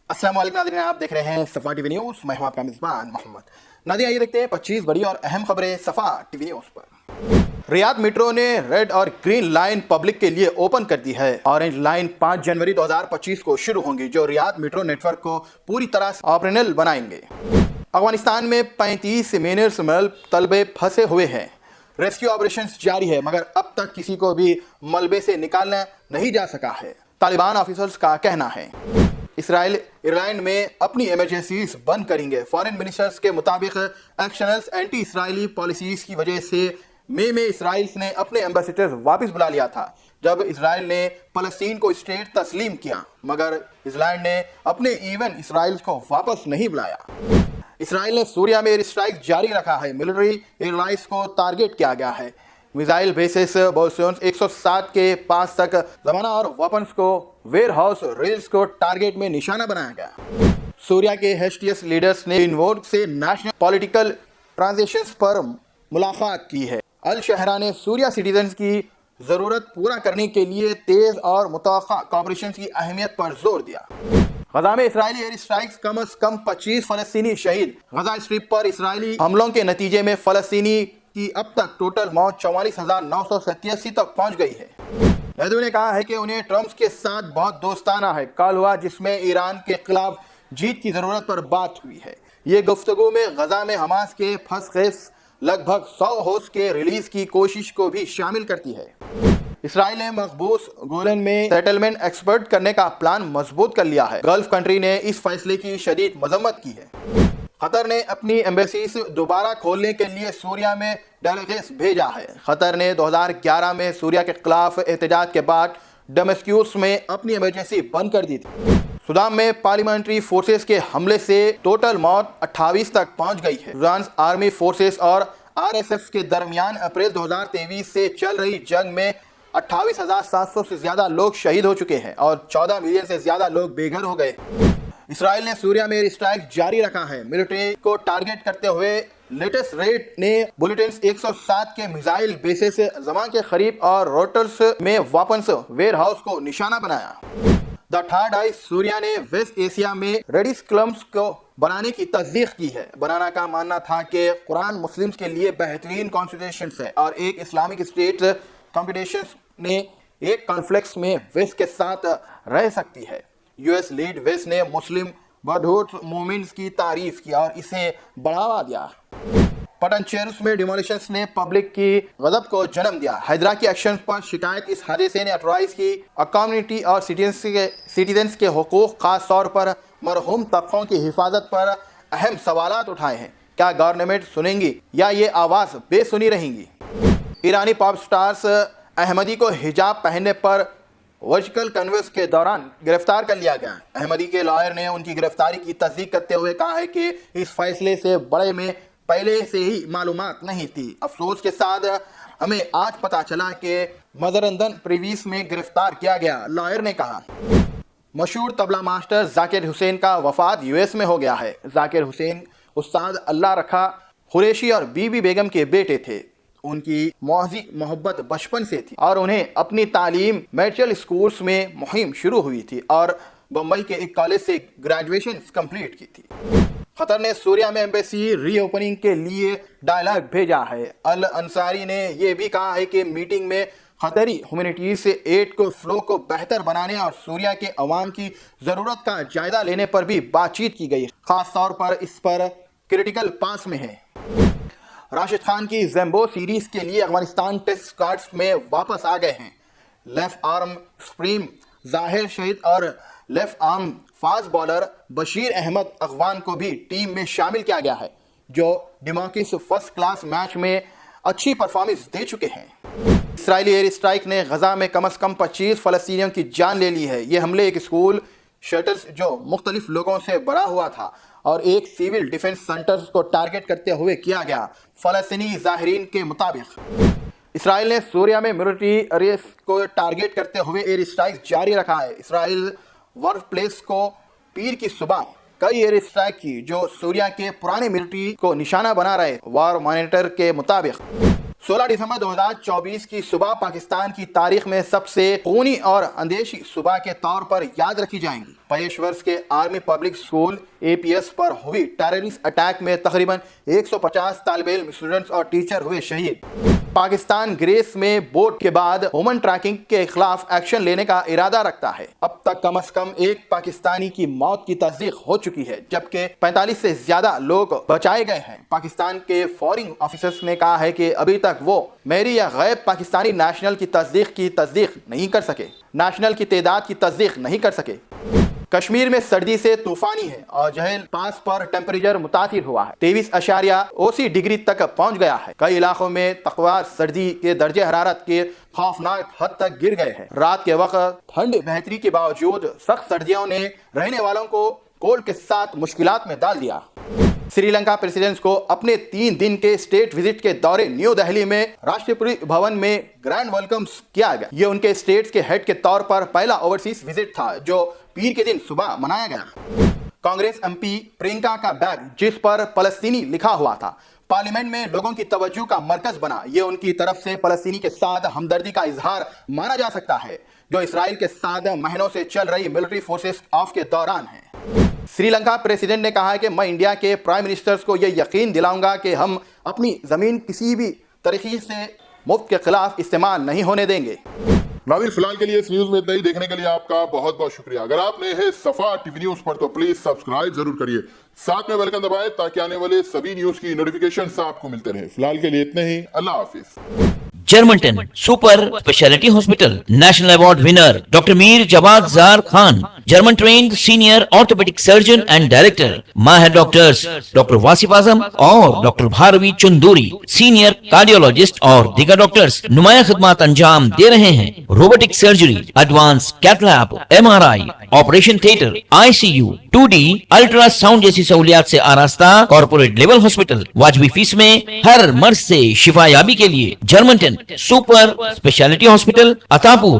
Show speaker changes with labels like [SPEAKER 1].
[SPEAKER 1] अस्सलाम वालेकुम नाज़रीन, आप देख रहे हैं सफ़ा टीवी न्यूज़। मैं हूं आपका मेज़बान मोहम्मद। नाज़रीन, आइए देखते हैं 25 बड़ी और अहम खबरें सफ़ा टीवी न्यूज़ पर। रियाद मेट्रो ने रेड और ग्रीन लाइन पब्लिक के लिए ओपन कर दी है। ऑरेंज लाइन 5 जनवरी 2025 को शुरू होंगी, जो रियाद मेट्रो नेटवर्क को पूरी तरह से ऑपरेशनल बनाएंगे। अफगानिस्तान में 35 मिनरल तलबे फंसे हुए हैं। रेस्क्यू ऑपरेशन जारी है, मगर अब तक किसी को भी मलबे से निकालना नहीं जा सका है, तालिबान ऑफिसर्स का कहना है। इसराइल आयरलैंड में अपनी इमरजेंसीज बंद करेंगे। फॉरेन मिनिस्टर्स के मुताबिक एक्शनल्स एंटी इसराइली पॉलिसीज की वजह से मई में इसराइल ने अपने एम्बेसडर वापस बुला लिया था, जब इसराइल ने फलस्तीन को स्टेट तस्लीम किया, मगर इसराइल ने अपने इवन इसराइल को वापस नहीं बुलाया। इसराइल ने सूरिया में एयर स्ट्राइक जारी रखा है। मिलिट्री एयरलाइंस को टारगेट किया गया है। मिसाइल बेसिस बोस्टोन्स 107 के पास तक जमाना और वेपन्स को वेयर हाउस रेल्स को टारगेट में निशाना बनाया गया। सूरिया के HTS लीडर्स ने इनवोड से नेशनल पॉलिटिकल ट्रांजिशंस पर मुलाकात की है। अल शहरा ने सूरिया सिटीजन्स की जरूरत पूरा करने के लिए तेज और मुतवक्का कोऑपरेशन की अहमियत पर जोर दिया। गजा में इसराइली एयर स्ट्राइक्स कम से कम 25 फलस्तीनी शहीद। गजा स्ट्रिप पर इसराइली हमलों के नतीजे में फलस्तीनी की अब तक टोटल मौत 44,987 तक पहुंच गई है। नेतन्याहू ने कहा है कि उन्हें ट्रंप के साथ बहुत दोस्ताना है कॉल हुआ, जिसमें ईरान के खिलाफ जीत की जरूरत पर बात हुई है। ये गुफ्तगू में गजा में हमास के फंस लगभग 100 होस्ट के रिलीज की कोशिश को भी शामिल करती है। इसराइल ने मकबूस गोलन में सेटलमेंट एक्सपर्ट करने का प्लान मजबूत कर लिया है। गल्फ कंट्री ने इस फैसले की शदीद मजम्मत की है। कतर ने अपनी एम्बेसीज दोबारा खोलने के लिए सूरिया में डेलीगेट्स भेजा है। कतर ने 2011 में सूरिया के खिलाफ एहतजाज के बाद डमस्क्यूस में अपनी इमरजेंसी बंद कर दी थी। सूडान में पार्लियामेंट्री फोर्सेस के हमले से टोटल मौत 28 तक पहुंच गई है। सूडान आर्मी फोर्सेस और RSF के दरमियान अप्रैल 2023 से चल रही जंग में 28,700 से ज्यादा लोग शहीद हो चुके हैं और 14 मिलियन से ज्यादा लोग बेघर हो गए। इसराइल ने सूरिया में एयर स्ट्राइक जारी रखा है। मिलिट्री को टारगेट करते हुए लेटेस्ट रेड ने बुलेटिन्स 107 के मिसाइल बेसिस जमा के करीब और रोटर्स में वेपन्स वेयर हाउस को निशाना बनाया। द थर्ड आई सूरिया ने वेस्ट एशिया में रेडिस क्लम्स को बनाने की तस्दीक की है। बनाना का मानना था कि कुरान मुस्लिम्स के लिए बेहतरीन कॉन्स्टिट्यूशन है और एक इस्लामिक स्टेट कॉम्पिटिशन ने एक कॉन्फ्लिक्ट में वेस्ट के साथ रह सकती है। US लीड वेस्ट ने मुस्लिम ब्रदरहुड मूवमेंट्स की तारीफ की और इसे बढ़ावा दिया। पटनचेरुस में डिमोलिशंस ने पब्लिक की गजब को जन्म दिया। हैदरा की एक्शन पर शिकायत इस हादसे ने अथॉराइज की कम्युनिटी और सिटीजन्स के हुकूक, खास तौर पर मरहूम तबकों की हिफाजत पर अहम सवालात उठाए हैं। क्या गवर्नमेंट सुनेंगी या ये आवाज़ बेसुनी रहेंगी? ईरानी पॉप स्टार्स अहमदी को हिजाब पहनने पर वर्चुअल कन्वेंस के दौरान गिरफ्तार कर लिया गया। अहमदी के लॉयर ने उनकी गिरफ्तारी की तस्दीक करते हुए कहा है कि इस फैसले से बड़े में पहले से ही मालूमात नहीं थी। अफसोस के साथ हमें आज पता चला कि मजरंदन प्रीवियस में गिरफ्तार किया गया, लॉयर ने कहा। मशहूर तबला मास्टर जाकिर हुसैन का वफात US में हो गया है। जाकिर हुसैन उस्ताद अल्लाह रखा कुरैशी और बीबी बेगम के बेटे थे। उनकी मौजी मोहब्बत बचपन से थी और उन्हें अपनी तालीम मेडिकल स्कूल्स में मुहिम शुरू हुई थी और बम्बई के एक कॉलेज से ग्रेजुएशन कंप्लीट की थी। कतर ने सूरिया में एम्बेसी रीओपनिंग के लिए डायलॉग भेजा है। अल अंसारी ने यह भी कहा है कि मीटिंग में खतरी ह्यूमैनिटी से एड को फ्लो को बेहतर बनाने और सूरिया के अवाम की ज़रूरत का जायजा लेने पर भी बातचीत की गई। खास तौर पर इस पर क्रिटिकल पास में है। राशिद खान की ज़ैम्बो सीरीज के लिए अफगानिस्तान टेस्ट स्क्वाड्स में वापस आ गए हैं। Left arm supreme Zahir Shahid और left arm fast bowler Bashir Ahmed Afghan को भी टीम में शामिल किया गया है, जो डेमोक्रेसी फर्स्ट क्लास मैच में अच्छी परफॉर्मेंस दे चुके हैं। इसराइली एयर स्ट्राइक ने गजा में कम से कम 25 फलस्तीनियों की जान ले ली है। ये हमले एक स्कूल शटल्स जो मुख्तलिफ लोगों से बड़ा हुआ था और एक सिविल डिफेंस सेंटर को टारगेट करते हुए किया गया। फलस्तीनी ज़ाहिरीन के मुताबिक इसराइल ने सूरिया में मिलिट्री एरियाज को टारगेट करते हुए एयर स्ट्राइक जारी रखा है। इसराइल वर्क प्लेस को पीर की सुबह कई एयर स्ट्राइक की, जो सूरिया के पुराने मिलिट्री को निशाना बना रहे। वार मॉनिटर के मुताबिक 16 दिसंबर 2024 की सुबह पाकिस्तान की तारीख में सबसे खूनी और अंदेशी सुबह के तौर पर याद रखी जाएंगी। पेशवर्स के आर्मी पब्लिक स्कूल APS पर हुई टेररिस्ट अटैक में तकरीबन 150 तालिब इल्म, स्टूडेंट्स और टीचर हुए शहीद। पाकिस्तान ग्रेस में बोर्ड के बाद ह्यूमन ट्रैकिंग के खिलाफ एक्शन लेने का इरादा रखता है। अब तक कम से कम एक पाकिस्तानी की मौत की तस्दीक हो चुकी है, जबकि 45 से ज्यादा लोग बचाए गए हैं। पाकिस्तान के फॉरेन ऑफिसर्स ने कहा है कि अभी तक वो मेरी या गैर पाकिस्तानी नेशनल की तस्दीक नहीं कर सके, नेशनल की तादाद की तस्दीक नहीं कर सके। कश्मीर में सर्दी से तूफानी है और जहल पास पर टेम्परेचर मुतासिर हुआ है, 23.80 डिग्री तक पहुंच गया है। कई इलाकों में तकवार सर्दी के दर्जे हरारत के खौफनाक हद तक गिर गए हैं। रात के वक्त ठंड बेहतरी के बावजूद सख्त सर्दियों ने रहने वालों को कोल्ड के साथ मुश्किलात में डाल दिया। श्रीलंका प्रेसिडेंट को अपने 3 दिन के स्टेट विजिट के दौरे न्यू दिल्ली में राष्ट्रपति भवन में ग्रैंड वेलकम किया गया। ये उनके स्टेट्स के हेड के तौर पर पहला ओवरसीज विजिट था, जो पीर के दिन सुबह मनाया गया। कांग्रेस MP प्रियंका का बैग, जिस पर फलस्तीनी लिखा हुआ था, पार्लियामेंट में लोगों की तवज्जो का मरकज बना। ये उनकी तरफ से फलस्तीनी के साथ हमदर्दी का इजहार माना जा सकता है, जो इसराइल के साथ महीनों से चल रही मिलिट्री फोर्सेस ऑफ के दौरान है। श्रीलंका प्रेसिडेंट ने कहा है कि मैं इंडिया के प्राइम मिनिस्टर्स को यह यकीन दिलाऊंगा कि हम अपनी जमीन किसी भी तरीके से मुफ्त के खिलाफ इस्तेमाल नहीं होने देंगे।
[SPEAKER 2] नाज़रीन, फिलहाल के लिए इस न्यूज में इतना ही। देखने के लिए आपका बहुत बहुत शुक्रिया। अगर आप नए हैं सफा टीवी न्यूज पर तो प्लीज सब्सक्राइब जरूर करिए, साथ में बेल आइकन दबाएं ताकि आने वाले सभी न्यूज की नोटिफिकेशन आपको मिलते रहे। फिलहाल के लिए इतना ही। अल्लाह हाफिज।
[SPEAKER 3] जर्मनटन super speciality hospital, national award winner doctor Mir Jawad Jar Khan, German trained senior orthopaedic surgeon and director, माहिर डॉक्टर्स डॉक्टर वासिफ आजम और doctor Bharvi Chanduri, senior cardiologist और दीगर डॉक्टर्स नुमाया खिदमत अंजाम दे रहे हैं। Robotic surgery, advance cath lab, MRI, operation theatre, ICU, 2D ultrasound जैसी सहूलियात से आरास्ता कॉर्पोरेट लेवल हॉस्पिटल। वाजबी फीस में हर मर्ज से शिफायाबी के लिए Germanton super speciality hospital, Attapur,